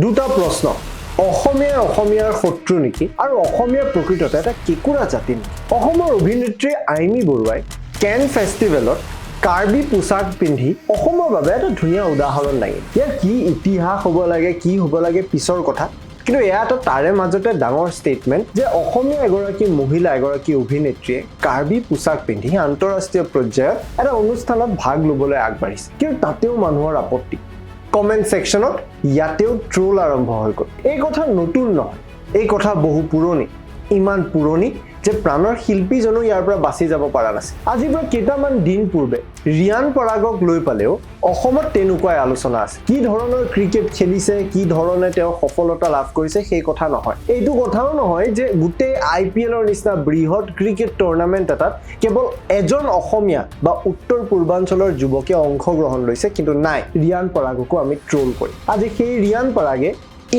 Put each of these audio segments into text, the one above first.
দুটা প্ৰশ্ন অসমীয়াৰ শত্ৰু নেকি আৰু অসমীয়া প্ৰকৃততে এটা কেকুৰা জাতি নেকি অসমৰ অভিনেত্ৰী আইমি বৰুৱাই কেন ফেষ্টিভেলত কাৰ্বি পোছাক পিন্ধি অসমৰ বাবে এটা ধুনীয়া উদাহৰণ দাঙিল ইয়াৰ কি ইতিহাস হ'ব লাগে কি হ'ব লাগে পিছৰ কথা কিন্তু এটা তাৰে মাজতে ডাঙৰ ষ্টেটমেণ্ট যে অসমীয়া এগৰাকী মহিলা এগৰাকী অভিনেত্ৰীয়ে কাৰ্বি পোছাক পিন্ধি আন্তঃৰাষ্ট্ৰীয় পৰ্যায়ত এটা অনুষ্ঠানত ভাগ ল'বলৈ আগবাঢ়িছে কিন্তু তাতেও মানুহৰ আপত্তি কমেন্ট সেকশনত ইয়াতেও ট্ৰোল আৰম্ভ হৈ গ'ল এই কথা নতুন নহয় এই কথা বহু পুৰণি ইমান পুৰণি যে প্ৰাণৰ শিল্পীজনো ইয়াৰ পৰা বাছি যাব পৰা নাছিল আজিৰ পৰা কেইটামান দিন পূৰ্বে ৰিয়ান পৰাগক লৈ পালেও অসমত তেনেকুৱাই আলোচনা আছে কি ধৰণৰ ক্ৰিকেট খেলিছে কি ধৰণে তেওঁ সফলতা লাভ কৰিছে সেই কথা নহয় এইটো কথাও নহয় যে গোটেই IPLৰ নিচিনা বৃহৎ ক্ৰিকেট টুৰ্নামেণ্ট এটাত কেৱল এজন অসমীয়া বা উত্তৰ পূৰ্বাঞ্চলৰ যুৱকে অংশগ্ৰহণ লৈছে কিন্তু নাই ৰিয়ান পৰাগকো আমি ট্ৰোল কৰিম আজি সেই ৰিয়ান পৰাগে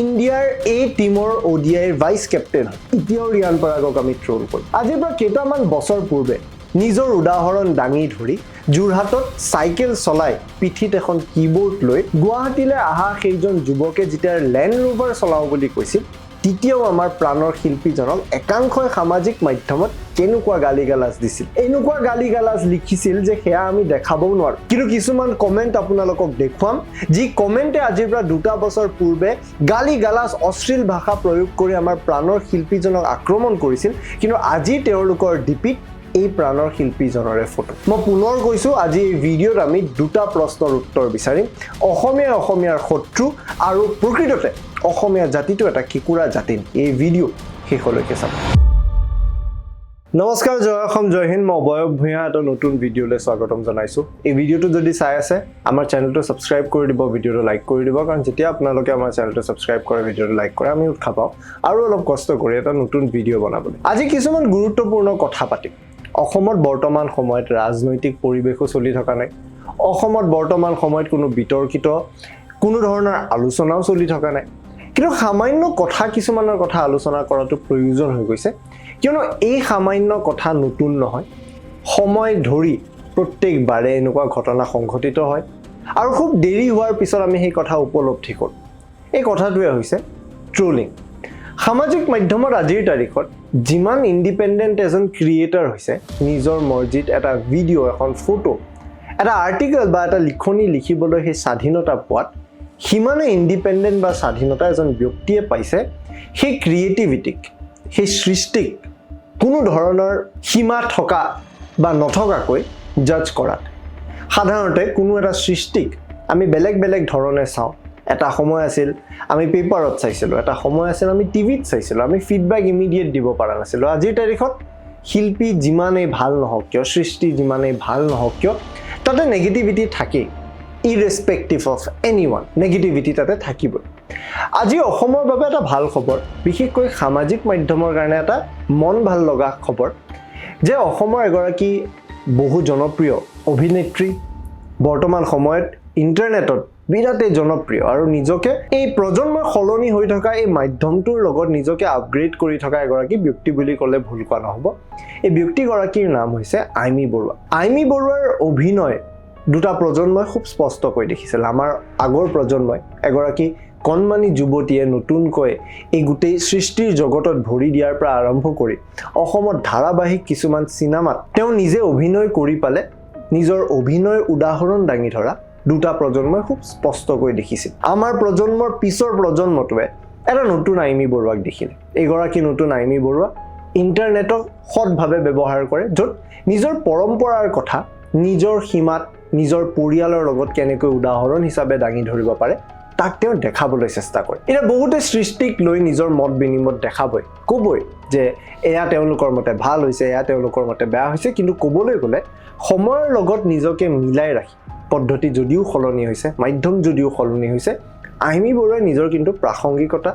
ইণ্ডিয়াৰ এই টিমৰ ODIৰ ভাইস কেপ্টেইন এতিয়াও ৰিয়ান পৰাগক আমি ট্ৰোল কৰিম আজিৰ পৰা কেইটামান বছৰ পূৰ্বে নিজৰ উদাহৰণ দাঙি ধৰি যোৰহাটত চাইকেল চলাই পিঠিত এখন কিবোৰ্ড লৈ গুৱাহাটীলৈ আহা সেইজন যুৱকে যেতিয়া লেণ্ড ৰোভাৰ চলাও বুলি কৈছিল তেতিয়াও আমাৰ প্ৰাণৰ শিল্পীজনক একাংশই সামাজিক মাধ্যমত কেনেকুৱা গালিগালাজ দিছিল এনেকুৱা গালিগালাজ লিখিছিল যে সেয়া আমি দেখাবও নোৱাৰো কিন্তু কিছুমান কমেন্ট আপোনালোকক দেখুৱাম যি কমেন্টে আজিৰ পৰা 2 বছৰ পূৰ্বে গালিগালাজ অশ্লীল ভাষা প্ৰয়োগ কৰি আমাৰ প্ৰাণৰ শিল্পীজনক আক্ৰমণ কৰিছিল কিন্তু আজি তেওঁলোকৰ ডিপিত এই প্ৰাণৰ শিল্পীজনৰে ফটো মই পুনৰ কৈছো আজি এই ভিডিঅ'ত আমি দুটা প্ৰশ্নৰ উত্তৰ বিচাৰিম অসমীয়াৰ শত্ৰু আৰু প্ৰকৃততে অসমীয়া জাতিটো এটা কেকুৰা জাতি এই ভিডিঅ' শেষলৈকে চাব নমস্কাৰ জয় অসম জয় হিন্দ মই অবয়ব ভূঞা এটা নতুন ভিডিঅ'লৈ স্বাগতম জনাইছো এই ভিডিঅ'টো যদি চাই আছে আমাৰ চেনেলটো সাবস্ক্ৰাইব কৰি দিব ভিডিঅ'টো লাইক কৰি দিব কাৰণ যেতিয়া আপোনালোকে আমাৰ চেনেলটো সাবস্ক্ৰাইব কৰে ভিডিঅ'টো লাইক কৰে আমি উৎসাহ পাওঁ আৰু অলপ কষ্ট কৰি এটা নতুন ভিডিঅ' বনাবলৈ আজি কিছুমান গুৰুত্বপূৰ্ণ কথা পাতিম অসমত বৰ্তমান সময়ত ৰাজনৈতিক পৰিৱেশো চলি থকা নাই অসমত বৰ্তমান সময়ত কোনো বিতৰ্কিত কোনো ধৰণৰ আলোচনাও চলি থকা নাই কিন্তু সামান্য কথা কিছুমানৰ কথা আলোচনা কৰাটো প্ৰয়োজন হৈ গৈছে কিয়নো এই সামান্য কথা নতুন নহয় সময় ধৰি প্ৰত্যেকবাৰে এনেকুৱা ঘটনা সংঘটিত হয় আৰু খুব দেৰি হোৱাৰ পিছত আমি সেই কথা উপলব্ধি কৰোঁ এই কথাটোৱে হৈছে ট্ৰোলিং সামাজিক মাধ্যমত আজিৰ তাৰিখত যিমান ইণ্ডিপেণ্ডেণ্ট এজন ক্ৰিয়েটৰ হৈছে নিজৰ মৰ্জিত এটা ভিডিঅ' এখন ফটো এটা আৰ্টিকেল বা এটা লিখনি লিখিবলৈ সেই স্বাধীনতা পোৱাত সিমানে ইণ্ডিপেণ্ডেণ্ট বা স্বাধীনতা এজন ব্যক্তিয়ে পাইছে সেই ক্ৰিয়েটিভিটিক সেই সৃষ্টিক কোনো ধৰণৰ সীমা থকা বা নথকাকৈ জাজ কৰাত সাধাৰণতে কোনো এটা সৃষ্টিক আমি বেলেগ বেলেগ ধৰণে চাওঁ এটা সময় আছিল আমি পেপাৰত চাইছিলোঁ এটা সময় আছিল আমি টিভিত চাইছিলোঁ আমি ফিডবেক ইমিডিয়েট দিব পৰা নাছিলোঁ আজিৰ তাৰিখত শিল্পী যিমানেই ভাল নহওক কিয় সৃষ্টি যিমানেই ভাল নহওক কিয় তাতে নেগেটিভিটি থাকেই ইৰেস্পেক্টিভ অফ এনিৱান নেগেটিভিটি তাতে থাকিবই আজি অসমৰ বাবে এটা ভাল খবৰ বিশেষকৈ সামাজিক মাধ্যমৰ কাৰণে এটা মন ভাল লগা খবৰ যে অসমৰ এগৰাকী বহু জনপ্ৰিয় অভিনেত্ৰী বৰ্তমান সময়ত ইণ্টাৰনেটত বিৰাটেই জনপ্ৰিয় আৰু নিজকে এই প্ৰজন্মৰ সলনি হৈ থকা এই মাধ্যমটোৰ লগত নিজকে আপগ্ৰেড কৰি থকা এগৰাকী ব্যক্তি বুলি ক'লে ভুল কোৱা নহ'ব এই ব্যক্তিগৰাকীৰ নাম হৈছে আইমি বৰুৱা আইমি বৰুৱাৰ অভিনয় দুটা প্ৰজন্মই খুব স্পষ্টকৈ দেখিছিল আমাৰ আগৰ প্ৰজন্মই এগৰাকী কণমানি যুৱতীয়ে নতুনকৈ এই গোটেই সৃষ্টিৰ জগতত ভৰি দিয়াৰ পৰা আৰম্ভ কৰি অসমত ধাৰাবাহিক কিছুমান চিনেমাত তেওঁ নিজে অভিনয় কৰি পালে নিজৰ অভিনয়ৰ উদাহৰণ দাঙি ধৰা দুটা প্ৰজন্মই খুব স্পষ্টকৈ দেখিছিল আমাৰ প্ৰজন্মৰ পিছৰ প্ৰজন্মটোৱে এটা নতুন আইমি বৰুৱাক দেখিলে এগৰাকী নতুন আইমি বৰুৱা ইণ্টাৰনেটক সৎভাৱে ব্যৱহাৰ কৰে য'ত নিজৰ পৰম্পৰাৰ কথা নিজৰ সীমাত নিজৰ পৰিয়ালৰ লগত কেনেকৈ উদাহৰণ হিচাপে দাঙি ধৰিব পাৰে তাক তেওঁ দেখাবলৈ চেষ্টা কৰে এটা বহুতে সৃষ্টিক লৈ নিজৰ মত বিনিময় দেখাবই ক'বই যে এয়া তেওঁলোকৰ মতে ভাল হৈছে এয়া তেওঁলোকৰ মতে বেয়া হৈছে কিন্তু ক'বলৈ গ'লে সময়ৰ লগত নিজকে মিলাই ৰাখি পদ্ধতি যদিও সলনি হৈছে মাধ্যম যদিও সলনি হৈছে আইমি বৰুৱাই নিজৰ কিন্তু প্ৰাসংগিকতা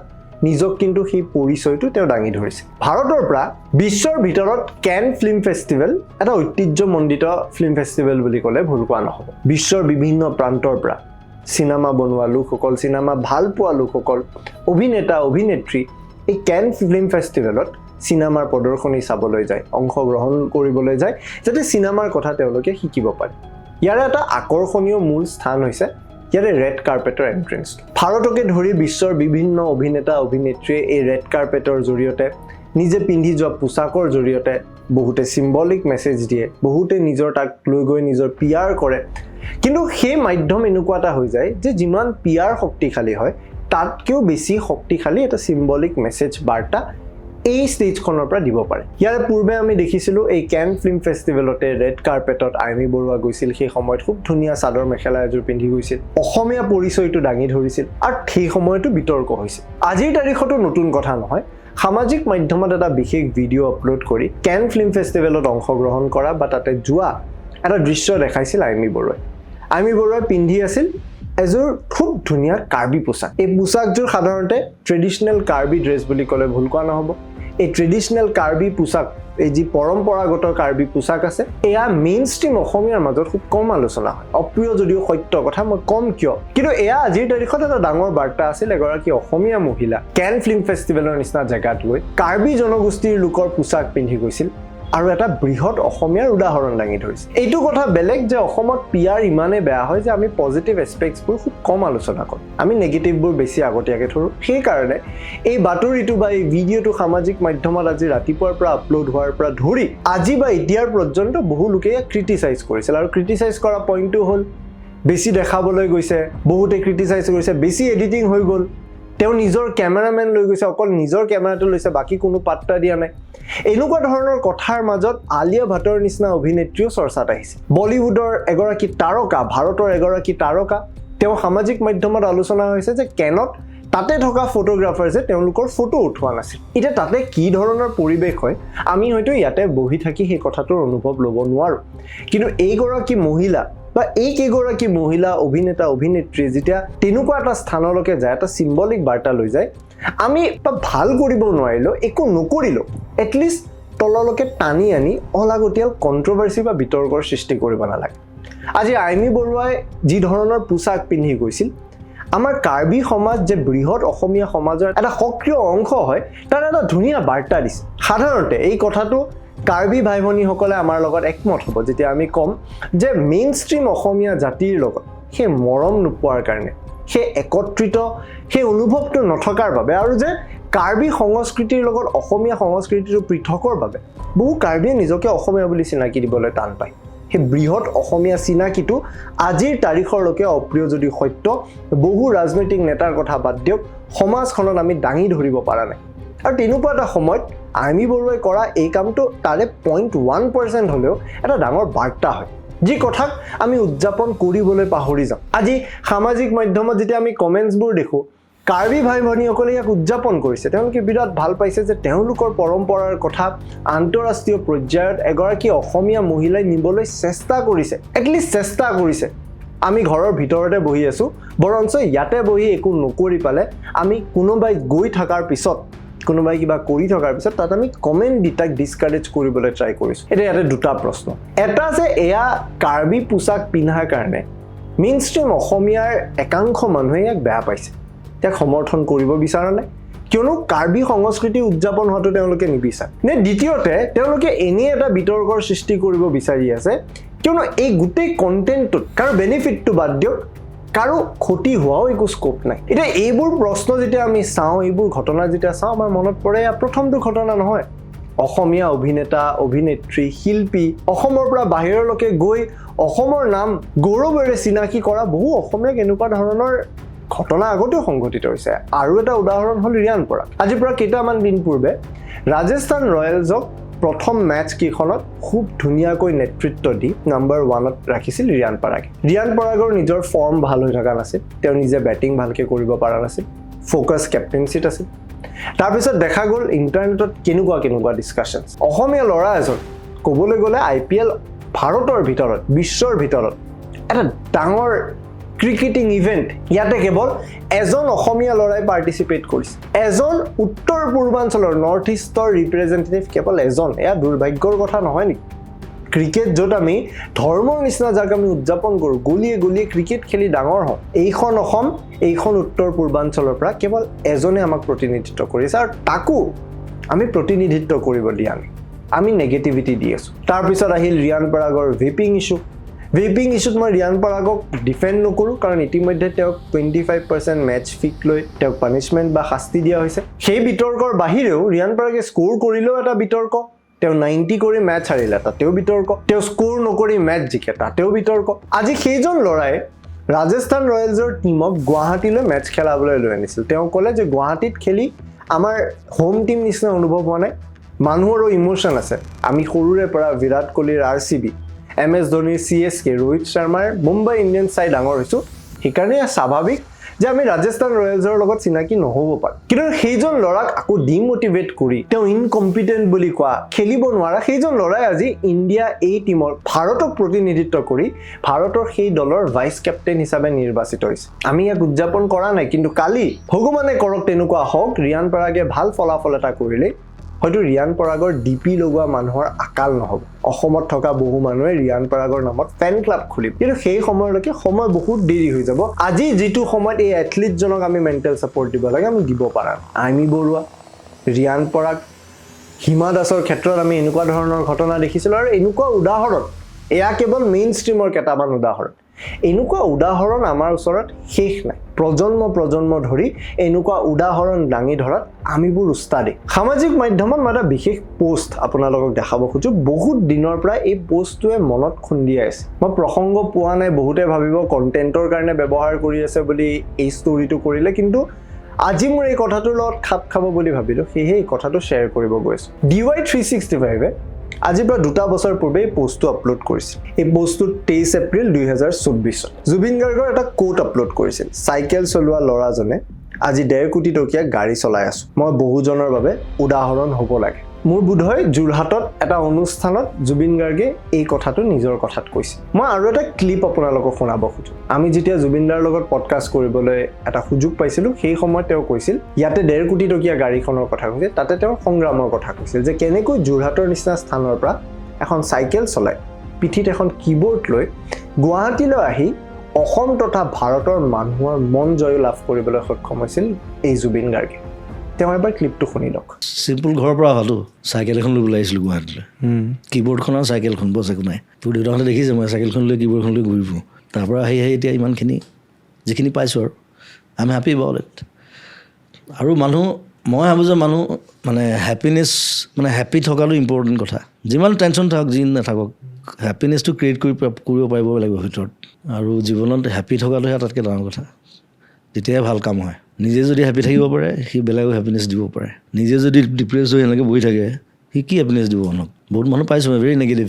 নিজক কিন্তু সেই পৰিচয়টো তেওঁ দাঙি ধৰিছে ভাৰতৰ পৰা বিশ্বৰ ভিতৰত কেন ফিল্ম ফেষ্টিভেল এটা ঐতিহ্যমণ্ডিত ফিল্ম ফেষ্টিভেল বুলি ক'লে ভুল কোৱা নহ'ব বিশ্বৰ বিভিন্ন প্ৰান্তৰ পৰা সিনেমা বনোৱা লোকসকল সিনেমা ভাল পোৱা লোকসকল অভিনেতা অভিনেত্ৰী এই কেন ফিল্ম ফেষ্টিভেলত সিনেমাৰ প্ৰদৰ্শনী চাবলৈ যায় অংশগ্ৰহণ কৰিবলৈ যায় যাতে সিনেমাৰ কথা তেওঁলোকে শিকিব পাৰে ইয়াৰ এটা আকৰ্ষণীয় মূল স্থান হৈছে ইয়াৰে ৰেড কাৰ্পেটৰ এন্ট্ৰেন্স ভাৰতকে ধৰি বিশ্বৰ বিভিন্ন অভিনেতা অভিনেত্ৰীয়ে এই ৰেড কাৰ্পেটৰ জৰিয়তে নিজে পিন্ধি যোৱা পোছাকৰ জৰিয়তে বহুতে সিম্বলিক মেছেজ দিয়ে বহুতে নিজৰ তাক লৈ গৈ নিজৰ পিয়াৰ কৰে কিন্তু সেই মাধ্যম এনেকুৱা এটা হৈ যায় যে যিমান পিয়াৰ শক্তিশালী হয় তাতকেও বেছি শক্তিশালী এটা সিম্বলিক মেছেজ বাৰ্তা এই ষ্টেজখনৰ পৰা দিব পাৰে ইয়াৰ পূৰ্বে আমি দেখিছিলোঁ এই কেন ফিল্ম ফেষ্টিভেলতে ৰেড কাৰ্পেটত আইমি বৰুৱা গৈছিল সেই সময়ত খুব ধুনীয়া চাদৰ মেখেলা এযোৰ পিন্ধি গৈছিল অসমীয়া পৰিচয়টো দাঙি ধৰিছিল আৰু সেই সময়তো বিতৰ্ক হৈছিল আজিৰ তাৰিখতো নতুন কথা নহয় সামাজিক মাধ্যমত এটা বিশেষ ভিডিঅ' আপলোড কৰি কেন ফিল্ম ফেষ্টিভেলত অংশগ্ৰহণ কৰা বা তাতে যোৱা এটা দৃশ্য দেখাইছিল আইমি বৰুৱাই পিন্ধি আছিল এযোৰ খুব ধুনীয়া কাৰ্বি পোছাক এই পোছাকযোৰ সাধাৰণতে ট্ৰেডিশ্যনেল কাৰ্বি ড্ৰেছ বুলি ক'লে ভুল কোৱা নহ'ব এই ট্ৰেডিশ্যনেল কাৰ্বি পোছাক এই যি পৰম্পৰাগত কাৰ্বি পোছাক আছে এয়া মেইন ষ্ট্ৰীম অসমীয়াৰ মাজত খুব কম আলোচনা হয় অপ্ৰিয় যদিও সত্য কথা মই কম কিয় কিন্তু এয়া আজিৰ তাৰিখত এটা ডাঙৰ বাৰ্তা আছিল এগৰাকী অসমীয়া মহিলা কেন ফিল্ম ফেষ্টিভেলৰ নিচিনা জেগাত গৈ কাৰ্বি জনগোষ্ঠীৰ লোকৰ পোছাক পিন্ধি গৈছিল আৰু এটা বৃহৎ অসমীয়াৰ উদাহৰণ দাঙি ধৰিছে এইটো কথা বেলেগ যে অসমত পিয়াৰ ইমানে বেয়া হয় যে আমি পজিটিভ এস্পেক্টছবোৰ খুব কম আলোচনা কৰোঁ আমি নেগেটিভবোৰ বেছি আগতীয়াকৈ ধৰোঁ সেইকাৰণে এই বাতৰিটো বা এই ভিডিঅ'টো সামাজিক মাধ্যমত আজি ৰাতিপুৱাৰ পৰা আপলোড হোৱাৰ পৰা ধৰি আজি বা এতিয়াৰ পৰ্যন্ত বহু লোকে ইয়াক ক্ৰিটিচাইজ কৰিছিল আৰু ক্ৰিটিচাইজ কৰা পইণ্টটো হ'ল বেছি দেখাবলৈ গৈছে বহুতে ক্ৰিটিচাইজ কৰিছে বেছি এডিটিং হৈ গ'ল তেওঁ নিজৰ কেমেৰামেন লৈ গৈছে অকল নিজৰ কেমেৰাটো লৈছে বাকী কোনো পাত্তা দিয়া নাই এনেকুৱা ধৰণৰ কথাৰ মাজত আলিয়া ভাটৰ নিচিনা অভিনেত্ৰীও চৰ্চাত আহিছে বলিউডৰ এগৰাকী তাৰকা ভাৰতৰ এগৰাকী তাৰকা তেওঁ সামাজিক মাধ্যমত আলোচনা হৈছে যে কেনত তাতে থকা ফটোগ্ৰাফাৰ্ছে তেওঁলোকৰ ফটো উঠোৱা নাছিল এতিয়া তাতে কি ধৰণৰ পৰিৱেশ হয় আমি হয়তো ইয়াতে বহি থাকি সেই কথাটোৰ অনুভৱ ল'ব নোৱাৰোঁ কিন্তু এইগৰাকী মহিলা বা এই কেইগৰাকী মহিলা অভিনেতা অভিনেত্ৰী যেতিয়া তেনেকুৱা এটা স্থানলৈকে যায় এটা সিম্বলিক বাৰ্তা লৈ যায় আমি ভাল কৰিব নোৱাৰিলোঁ একো নকৰিলোঁ এটলিষ্ট তললৈকে টানি আনি অলাগতিয়াল কণ্ট্ৰভাৰ্চি বা বিতৰ্কৰ সৃষ্টি কৰিব নালাগে আজি আইমি বৰুৱাই যি ধৰণৰ পোছাক পিন্ধি গৈছিল আমাৰ কাৰ্বি সমাজ যে বৃহৎ অসমীয়া সমাজৰ এটা সক্ৰিয় অংশ হয় তাৰ এটা ধুনীয়া বাৰ্তা দিছে সাধাৰণতে এই কথাটো কাৰ্বি ভাই ভনীসকলে আমাৰ লগত একমত হ'ব যেতিয়া আমি ক'ম যে মেইন ষ্ট্ৰীম অসমীয়া জাতিৰ লগত সেই মৰম নোপোৱাৰ কাৰণে সেই একত্ৰিত সেই অনুভৱটো নথকাৰ বাবে আৰু যে কাৰ্বি সংস্কৃতিৰ লগত অসমীয়া সংস্কৃতিটো পৃথকৰ বাবে বহু কাৰ্বিয়ে নিজকে অসমীয়া বুলি চিনাকি দিবলৈ টান পায় সেই বৃহৎ অসমীয়া চিনাকিটো আজিৰ তাৰিখলৈকে অপ্ৰিয় যদি সত্য বহু ৰাজনৈতিক নেতাৰ কথা বাদ দিয়ক সমাজখনত আমি দাঙি ধৰিব পৰা নাই আৰু তেনেকুৱা এটা সময়ত আইমি বৰুৱাই কৰা এই কামটো তাৰে 0.1% হ'লেও এটা ডাঙৰ বাৰ্তা হয় যি কথাক আমি উদযাপন কৰিবলৈ পাহৰি যাওঁ আজি সামাজিক মাধ্যমত যেতিয়া আমি কমেণ্টছবোৰ দেখোঁ কাৰ্বি ভাই ভনীসকলে ইয়াক উদযাপন কৰিছে তেওঁলোকে বিৰাট ভাল পাইছে যে তেওঁলোকৰ পৰম্পৰাৰ কথা আন্তঃৰাষ্ট্ৰীয় পৰ্যায়ত এগৰাকী অসমীয়া মহিলাই নিবলৈ চেষ্টা কৰিছে এটলিষ্ট চেষ্টা কৰিছে আমি ঘৰৰ ভিতৰতে বহি আছোঁ বৰঞ্চ ইয়াতে বহি একো নকৰি পালে আমি কোনোবাই গৈ থকাৰ পিছত কোনোবাই কিবা কৰি থকাৰ পিছত তাত আমি কমেণ্ট দি তাক ডিছকাৰেজ কৰিবলৈ ট্ৰাই কৰিছোঁ এতিয়া ইয়াতে দুটা প্ৰশ্ন এটা যে এয়া কাৰ্বি পোছাক পিন্ধাৰ কাৰণে মেইন ষ্ট্ৰীম অসমীয়াৰ একাংশ মানুহে ইয়াক বেয়া পাইছে ইয়াক সমৰ্থন কৰিব বিচৰা নাই কিয়নো কাৰ্বি সংস্কৃতি উদযাপন হোৱাটো তেওঁলোকে নিবিচাৰে নে দ্বিতীয়তে তেওঁলোকে এনে এটা বিতৰ্কৰ সৃষ্টি কৰিব বিচাৰি আছে কিয়নো এই গোটেই কণ্টেণ্টটোত কাৰো বেনিফিটটো বাদ দিয়ক কাৰো ক্ষতি হোৱাও একো স্কোপ নাই এতিয়া এইবোৰ প্ৰশ্ন যেতিয়া আমি চাওঁ এইবোৰ ঘটনা যেতিয়া চাওঁ আমাৰ মনত পৰে প্ৰথমটো ঘটনা নহয় অসমীয়া অভিনেতা অভিনেত্ৰী শিল্পী অসমৰ পৰা বাহিৰলৈকে গৈ অসমৰ নাম গৌৰৱেৰে চিনাকি কৰা বহু অসমীয়াক এনেকুৱা ধৰণৰ ঘটনা আগতেও সংঘটিত হৈছে আৰু এটা উদাহৰণ হ'ল ৰিয়ান পৰাগ আজিৰ পৰা কেইটামান দিন পূৰ্বে ৰাজস্থান ৰয়েলছক প্ৰথম মেচ কেইখনত খুব ধুনীয়াকৈ নেতৃত্ব দি নম্বৰ 1ত ৰাখিছিল ৰিয়ান পৰাগৰ নিজৰ ফৰ্ম ভাল হৈ থকা নাছিল তেওঁ নিজে বেটিং ভালকৈ কৰিব পৰা নাছিল ফ'কাছ কেপ্টেইনশ্বিপ আছিল তাৰপিছত দেখা গ'ল ইণ্টাৰনেটত কেনেকুৱা ডিছকাশ্যনছ অসমীয়া ল'ৰা এজন ক'বলৈ গ'লে IPL ভাৰতৰ ভিতৰত বিশ্বৰ ভিতৰত এটা ডাঙৰ ক্ৰিকেটিং ইভেণ্ট ইয়াতে কেৱল এজন অসমীয়া ল'ৰাই পাৰ্টিচিপেট কৰিছে এজন উত্তৰ পূৰ্বাঞ্চলৰ নৰ্থ ইষ্টৰ ৰিপ্ৰেজেণ্টেটিভ কেৱল এজন এয়া দুৰ্ভাগ্যৰ কথা নহয় নেকি ক্ৰিকেট য'ত আমি ধৰ্মৰ নিচিনা যাক আমি উদযাপন কৰোঁ গলিয়ে ক্ৰিকেট খেলি ডাঙৰ হওঁ এইখন অসম এইখন উত্তৰ পূৰ্বাঞ্চলৰ পৰা কেৱল এজনে আমাক প্ৰতিনিধিত্ব কৰিছে আৰু তাকো আমি প্ৰতিনিধিত্ব কৰিব দিয়া নাই আমি নেগেটিভিটি দি আছোঁ তাৰপিছত আহিল ৰিয়ান পৰাগৰ ভিপিং ইছ্যু ভেপিং ইছ্যুত মই ৰিয়ান পৰাগক ডিফেণ্ড নকৰোঁ, কাৰণ ইতিমধ্যে তেওঁক 25% মেটচ ফিক লৈ তেওঁক পানিছমেণ্ট বা শাস্তি দিয়া হৈছে। সেই বিতৰ্কৰ বাহিৰেও ৰিয়ান পৰাগে স্ক'ৰ কৰিলেও এটা বিতৰ্ক, তেওঁ 90 কৰি মেচ হাৰিলে তাতেও বিতৰ্ক, তেওঁ স্ক'ৰ নকৰি মেচ জিকে তাতেও বিতৰ্ক। আজি সেইজন ল'ৰাই ৰাজস্থান ৰয়েলছৰ টীমক গুৱাহাটীলৈ মেচ খেলাবলৈ লৈ আনিছিল। তেওঁ ক'লে যে গুৱাহাটীত খেলি আমাৰ হোম টীম নিচিনা অনুভৱ হোৱা নাই, মানুহৰো ইম'শ্যন আছে। আমি সৰুৰে পৰা বিৰাট কোহলিৰ RCB, MS ধোনীৰ CSK, ৰোহিত শৰ্মাৰ মুম্বাই ইণ্ডিয়ানছ চাই ডাঙৰ হৈছোঁ, সেইকাৰণে স্বাভাৱিক যে আমি ৰাজস্থান ৰয়েলছৰ লগত চিনাকি নহ'ব পাৰোঁ। কিন্তু সেইজন ল'ৰাক আকৌ ডিম'টিভেট কৰি তেওঁ ইনকম্পিটেণ্ট বুলি কোৱা, খেলিব নোৱাৰা সেইজন ল'ৰাই আজি ইণ্ডিয়া এই টীমৰ ভাৰতক প্ৰতিনিধিত্ব কৰি ভাৰতৰ সেই দলৰ ভাইচ কেপ্টেইন হিচাপে নিৰ্বাচিত হৈছে। আমি ইয়াক উদযাপন কৰা নাই, কিন্তু কালি ভগৱানে কৰক তেনেকুৱা হওক, ৰিয়ান পৰাগে ভাল ফলাফল এটা কৰিলে হয়তো ৰিয়ান পৰাগৰ DP লগোৱা মানুহৰ আকাল নহ'ব। অসমত থকা বহু মানুহে ৰিয়ান পৰাগৰ নামত ফেন ক্লাব খুলিব, কিন্তু সেই সময়লৈকে সময় বহুত দেৰি হৈ যাব। আজি যিটো সময়ত এই এথলিটজনক আমি মেণ্টেল ছাপৰ্ট দিব লাগে আমি দিব পাৰা নাই। আইমি বৰুৱা, ৰিয়ান পৰাগ, হিমা দাসৰ ক্ষেত্ৰত আমি এনেকুৱা ধৰণৰ ঘটনা দেখিছিলোঁ। আৰু এনেকুৱা উদাহৰণ, এয়া কেৱল মেইন ষ্ট্ৰীমৰ কেইটামান উদাহৰণ, এনেকুৱা উদাহৰণ আমাৰ ওচৰত শেষ নাই। প্ৰজন্ম ধৰি এনেকুৱা উদাহৰণ দাঙি ধৰাত আমিবোৰ উস্তাদি। সামাজিক মাধ্যমত মই এটা বিশেষ পোষ্ট আপোনালোকক দেখাব খোজোঁ। বহুত দিনৰ পৰা এই পোষ্টটোৱে মনত খুন্দিয়াই আছে। মই প্ৰসংগ পোৱা নাই, বহুতে ভাবিব কণ্টেণ্টৰ কাৰণে ব্যৱহাৰ কৰি আছে বুলি এই ষ্টৰিটো কৰিলে, কিন্তু আজি মোৰ এই কথাটোৰ লগত খাপ খাব বুলি ভাবিলোঁ, সেয়েহে এই কথাটো শ্বেয়াৰ কৰিব গৈছোঁ। DY365-এ আজিৰ পৰা 2 বছৰ পূৰ্বে এই পোষ্টটো আপলোড কৰিছিল। এই পোষ্টটো 23 এপ্ৰিল 2024 জুবিন গাৰ্গৰ এটা কোট আপলোড কৰিছিল। চাইকেল চলোৱা ল'ৰাজনে আজি 1.5 কোটি টকীয়া গাড়ী চলাই আছোঁ, মই বহুজনৰ বাবে উদাহৰণ হ'ব লাগে। মোৰ বোধহয় যোৰহাটত এটা অনুষ্ঠানত জুবিন গাৰ্গে এই কথাটো নিজৰ কথাত কৈছিল। মই আৰু এটা ক্লিপ আপোনালোকক শুনাব খোজোঁ। আমি যেতিয়া জুবিনদাৰ লগত পডকাষ্ট কৰিবলৈ এটা সুযোগ পাইছিলোঁ, সেই সময়ত তেওঁ কৈছিল, ইয়াতে 1.5 কোটি টকীয়া গাড়ীখনৰ কথা কৈছিল, তাতে তেওঁ সংগ্ৰামৰ কথা কৈছিল, যে কেনেকৈ যোৰহাটৰ নিচিনা স্থানৰ পৰা এখন চাইকেল চলাই পিঠিত এখন কীবৰ্ড লৈ গুৱাহাটীলৈ আহি অসম তথা ভাৰতৰ মানুহৰ মন জয় লাভ কৰিবলৈ সক্ষম হৈছিল এই জুবিন গাৰ্গে। তেওঁ এবাৰ ক্লিপটো শুনি লওক। চিম্পুল ঘৰৰ পৰা অহাটো চাইকেল এখন লৈ ওলাই আহিছিলোঁ গুৱাহাটীলৈ। কীবৰ্ডখন আৰু চাইকেলখন, বছ একো নাই। তোৰ দেউতাহঁতে দেখিছে মই চাইকেলখন লৈ কীবৰ্ডখন লৈ ঘূৰি ফুৰোঁ। তাৰ পৰা আহি এতিয়া ইমানখিনি যিখিনি পাইছোঁ আৰু I am happy about it. আৰু মই ভাবোঁ যে মানুহ হেপিনেছ হেপী থকাটো ইম্পৰ্টেণ্ট কথা। যিমান টেনশ্যন থাকক যি নাথাকক, হেপিনেছটো ক্ৰিয়েট কৰিব পাৰিব লাগিব ভিতৰত। আৰু জীৱনত হেপী থকাটোহে আটাইতকৈ ডাঙৰ কথা, তেতিয়াহে ভাল কাম হয়। নিজে যদি হেপী থাকিব পাৰে, সি বেলেগক হেপিনেছ দিব পাৰে। নিজে যদি ডিপ্ৰেছ হৈ এনেকৈ বহি থাকে, সি কি হেপিনেছ দিব মানুহক? বহুত মানুহ পাইছোঁ মই, ভেৰি নেগেটিভ।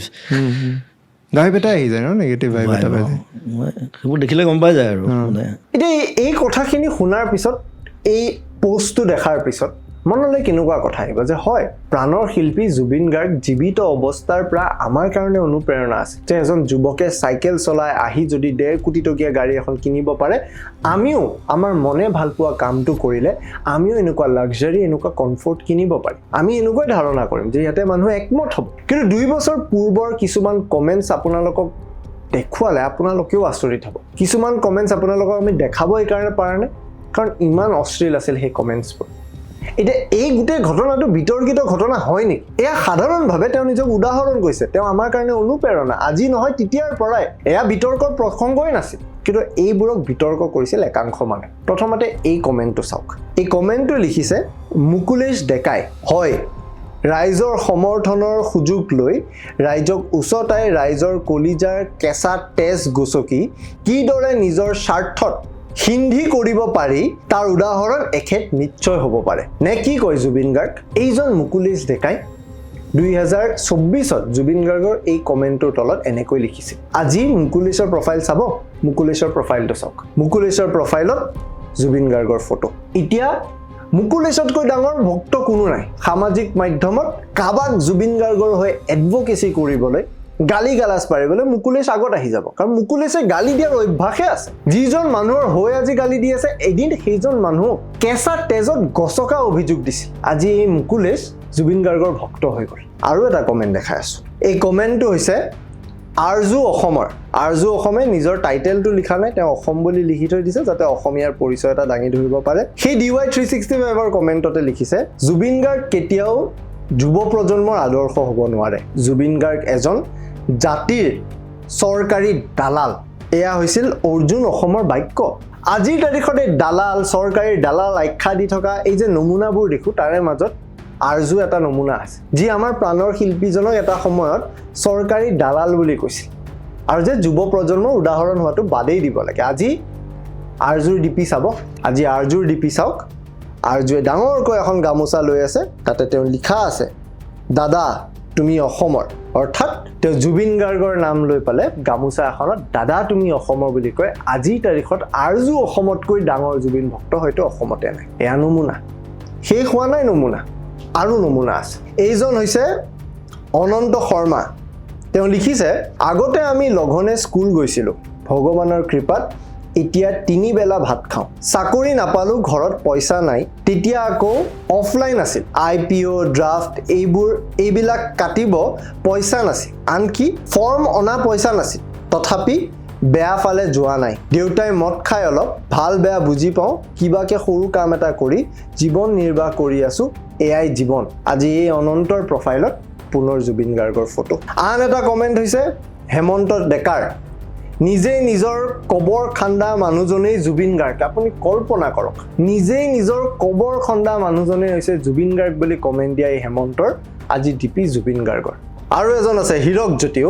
ভাইব এটা আহি যায় ন, নেগেটিভ ভাইব এটা পাই যায়। সেইবোৰ দেখিলে গম পাই যায় আৰু এতিয়া এই কথাখিনি শুনাৰ পিছত, এই পোষ্টটো দেখাৰ পিছত মনলৈ কেনেকুৱা কথা আহিব যে হয়, প্ৰাণৰ শিল্পী জুবিন গাৰ্গ জীৱিত অৱস্থাৰ পৰা আমাৰ কাৰণে অনুপ্ৰেৰণা আছে, যে এজন যুৱকে চাইকেল চলাই আহি যদি 1.5 কোটি টকীয়া গাড়ী এখন কিনিব পাৰে, আমিও আমাৰ মনে ভাল পোৱা কামটো কৰিলে আমিও এনেকুৱা লাক্সাৰী, এনেকুৱা কমফৰ্ট কিনিব পাৰিম। আমি এনেকুৱাই ধাৰণা কৰিম যে ইয়াতে মানুহ একমত হ'ব। কিন্তু 2 বছৰ পূৰ্বৰ কিছুমান কমেণ্টছ আপোনালোকক দেখুৱালে আপোনালোকেও আচৰিত হ'ব। কিছুমান কমেণ্টছ আপোনালোকক আমি দেখাব এইকাৰণে পৰা নাই, কাৰণ ইমান অশ্লীল আছিল সেই কমেণ্টছবোৰ। এতিয়া এই গোটেই ঘটনাটো বিতৰ্কিত ঘটনা হয় নেকি? এয়া সাধাৰণভাৱে তেওঁ নিজক উদাহৰণ কৰিছে, তেওঁ আমাৰ কাৰণে অনুপ্ৰেৰণা। আজি নহয়, তেতিয়াৰ পৰাই এয়া বিতৰ্কৰ প্ৰসংগই নাছিল, কিন্তু এইবোৰক বিতৰ্ক কৰিছিল একাংশ মানুহে। প্ৰথমতে এই কমেণ্টটো চাওক। এই কমেণ্টটো লিখিছে মুকুলেশ ডেকাই। হয়, ৰাইজৰ সমৰ্থনৰ সুযোগ লৈ ৰাইজক উচতাই ৰাইজৰ কলিজাৰ কেঁচা তেজ গচকি কিদৰে নিজৰ স্বাৰ্থত হিন্ধি কৰিব পাৰি তাৰ উদাহৰণ এখেত নিশ্চয় হ'ব পাৰে। নে কি কয় জুবিন গাৰ্গ? এইজন মুকুলেশ ডেকাই 2024 জুবিন গাৰ্গৰ এই কমেণ্টটোৰ তলত এনেকৈ লিখিছিল। আজি মুকুলেশৰ প্ৰফাইল চাব, মুকুলেশৰ প্ৰফাইলটো চাওক। মুকুলেশৰ প্ৰফাইলত জুবিন গাৰ্গৰ ফটো। এতিয়া মুকুলেশতকৈ ডাঙৰ ভক্ত কোনো নাই। সামাজিক মাধ্যমত কাবাক জুবিন গাৰ্গৰ হৈ এডভকেচি কৰিবলৈ, গালি গালাজ পাৰিবলৈ মুকুলেশ আগত আহি যাব, কাৰণ মুকুলেশে গালি দিয়াৰ অভ্যাসে আছে। যিজন মানুহৰ হৈ আজি গালি দি আছে, এদিন সেইজন মানুহক কেঁচা তেজত গছকা অভিযোগ দিছিল। আজি এই মুকুলেশ জুবিন গাৰ্গৰ ভক্ত হৈ গ'ল। আৰু এটা কমেণ্ট দেখাই আছোঁ। এই কমেণ্টটো হৈছে আৰজু অসমৰ। আৰজু অসমে নিজৰ টাইটেলটো লিখা নাই, তেওঁ অসম বুলি লিখি থৈ দিছে যাতে অসমীয়াৰ পৰিচয় এটা দাঙি ধৰিব পাৰে। সেই DY365ৰ কমেণ্টতে লিখিছে, জুবিন গাৰ্গ কেতিয়াও যুৱ প্ৰজন্মৰ আদৰ্শ হ'ব নোৱাৰে। জুবিন গাৰ্গ এজন জাতিৰ চৰকাৰী দালাল এয়া হৈছিল অৰ্জুন অসমৰ বাক্য আজিৰ তাৰিখত এই দালাল চৰকাৰী দালাল আখ্যা দি থকা এই যে নমুনাবোৰ দেখো তাৰে মাজত আৰজু এটা নমুনা আছে যি আমাৰ প্ৰাণৰ শিল্পীজনক এটা সময়ত চৰকাৰী দালাল বুলি কৈছিল আৰু যে যুৱ প্ৰজন্মৰ উদাহৰণ হোৱাটো বাদেই দিব লাগে আজি আৰজুৰ ডিপি চাব আজি আৰজুৰ ডিপি চাওক আৰজুৱে ডাঙৰকৈ এখন গামোচা লৈ আছে তাতে তেওঁ লিখা আছে দাদা তুমি অসমৰ অৰ্থাৎ তেওঁ জুবিন গাৰ্গৰ নাম লৈ পালে গামোচা এখনত দাদা তুমি অসমৰ বুলি কয় আজিৰ তাৰিখত আৰজু অসমতকৈ ডাঙৰ জুবিন ভক্ত হয়তো অসমতে নাই এয়া নমুনা শেষ হোৱা নাই নমুনা আৰু নমুনা আছে এইজন হৈছে অনন্ত শৰ্মা তেওঁ লিখিছে আগতে আমি লঘনে স্কুল গৈছিলোঁ ভগৱানৰ কৃপাত এতিয়া 3 বেলা ভাত খাওঁ চাকৰি নাপালো ঘৰত পইচা নাই তেতিয়া আকৌ অফলাইন আছিল IPO ড্ৰাফট এইবিলাক কাটিব পইচা নাছিল আনকি ফৰ্ম অনা পইচা নাছিল তথাপি বেয়া ফালে যোৱা নাই দেউতাই মদ খাই অলপ ভাল বেয়া বুজি পাওঁ কিবাকে সৰু কাম এটা কৰি জীৱন নিৰ্বাহ কৰি আছো এয়াই জীৱন আজি এই অনন্তৰ প্ৰফাইলত পুনৰ জুবিন গাৰ্গৰ ফটো আন এটা কমেন্ট হৈছে হেমন্ত ডেকাৰ নিজে নিজৰ কবৰ খান্দা মানুহজনেই জুবিন গাৰ্গ আপুনি কল্পনা কৰক নিজেই নিজৰ কবৰ খন্দা মানুহজনেই হৈছে জুবিন গাৰ্গ বুলি কমেন্ট দিয়া এই হেমন্তৰ আজি ডিপি জুবিন গাৰ্গৰ আৰু এজন আছে হীৰক জ্যোতি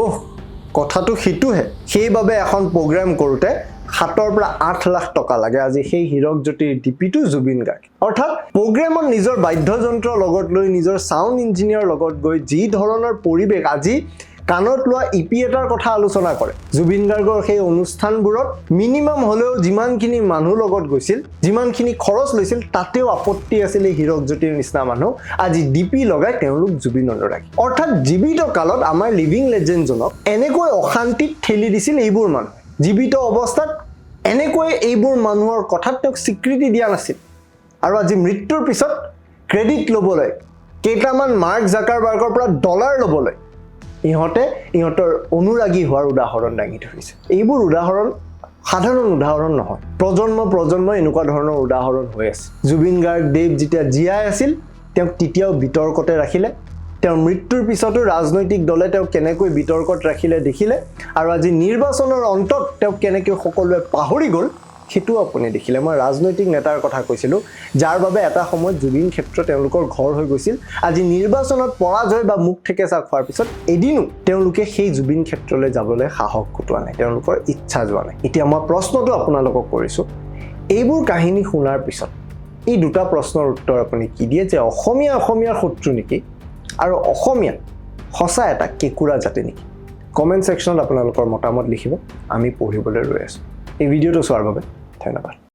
কথাটো সিটোহে সেইবাবে এখন প্ৰগ্ৰাম কৰোঁতে 7 পৰা 8 লাখ টকা লাগে আজি সেই হীৰক জ্যোতিৰ ডিপিটো জুবিন গাৰ্গ অৰ্থাৎ প্ৰগ্ৰামত নিজৰ বাদ্যযন্ত্ৰ লগত লৈ নিজৰ সাউণ্ড ইঞ্জিনিয়াৰ লগত গৈ যি ধৰণৰ পৰিৱেশ আজি কানত লোৱা ইপি এটাৰ কথা আলোচনা কৰে জুবিন গাৰ্গৰ সেই অনুষ্ঠানবোৰত মিনিমাম হলেও যিমানখিনি মানুহ লগত গৈছিল যিমানখিনি খৰচ লৈছিল তাতেও আপত্তি আছিল এই হীৰক জ্যোতিৰ নিচিনা মানুহ আজি ডিপি লগাই তেওঁলোক জুবিন অনুৰাগী অৰ্থাৎ জীৱিত কালত আমাৰ লিভিং লেজেণ্ডজনক এনেকৈ অশান্তিত ঠেলি দিছিল এইবোৰ মানুহ জীৱিত অৱস্থাত এনেকৈ এইবোৰ মানুহৰ কথাত তেওঁক স্বীকৃতি দিয়া নাছিল আৰু আজি মৃত্যুৰ পিছত ক্ৰেডিট ল'বলৈ কেইটামান মাৰ্ক জাকাৰবাৰ্গৰ পৰা ডলাৰ ল'বলৈ ইহঁতৰ অনুৰাগী হোৱাৰ উদাহৰণ দাঙি ধৰিছে এইবোৰ উদাহৰণ সাধাৰণ উদাহৰণ নহয় প্ৰজন্ম এনেকুৱা ধৰণৰ উদাহৰণ হৈ আছে জুবিন গাৰ্গ দেৱ যেতিয়া জীয়াই আছিল তেওঁক তেতিয়াও বিতৰ্কতে ৰাখিলে তেওঁৰ মৃত্যুৰ পিছতো ৰাজনৈতিক দলে তেওঁক কেনেকৈ বিতৰ্কত ৰাখিলে দেখিলে আৰু আজি নিৰ্বাচনৰ অন্তত তেওঁক কেনেকৈ সকলোৱে পাহৰি গ'ল সেইটো আপুনি দেখিলে মই ৰাজনৈতিক নেতাৰ কথা কৈছিলোঁ যাৰ বাবে এটা সময়ত জুবিন ক্ষেত্ৰ তেওঁলোকৰ ঘৰ হৈ গৈছিল আজি নিৰ্বাচনত পৰাজয় বা মুখ ঠেকেচা খোৱাৰ পিছত এদিনো তেওঁলোকে সেই জুবিন ক্ষেত্ৰলৈ যাবলৈ সাহস গোটোৱা নাই তেওঁলোকৰ ইচ্ছা যোৱা নাই এতিয়া মই প্ৰশ্নটো আপোনালোকক কৰিছোঁ এইবোৰ কাহিনী শুনাৰ পিছত এই দুটা প্ৰশ্নৰ উত্তৰ আপুনি কি দিয়ে যে অসমীয়াৰ শত্ৰু নেকি আৰু অসমীয়া সঁচা এটা কেকুৰা জাতি নেকি কমেণ্ট ছেকশ্যনত আপোনালোকৰ মতামত লিখিব আমি পঢ়িবলৈ ৰৈ আছোঁ এই ভিডিঅ'টো চোৱাৰ বাবে ধন্যবাদ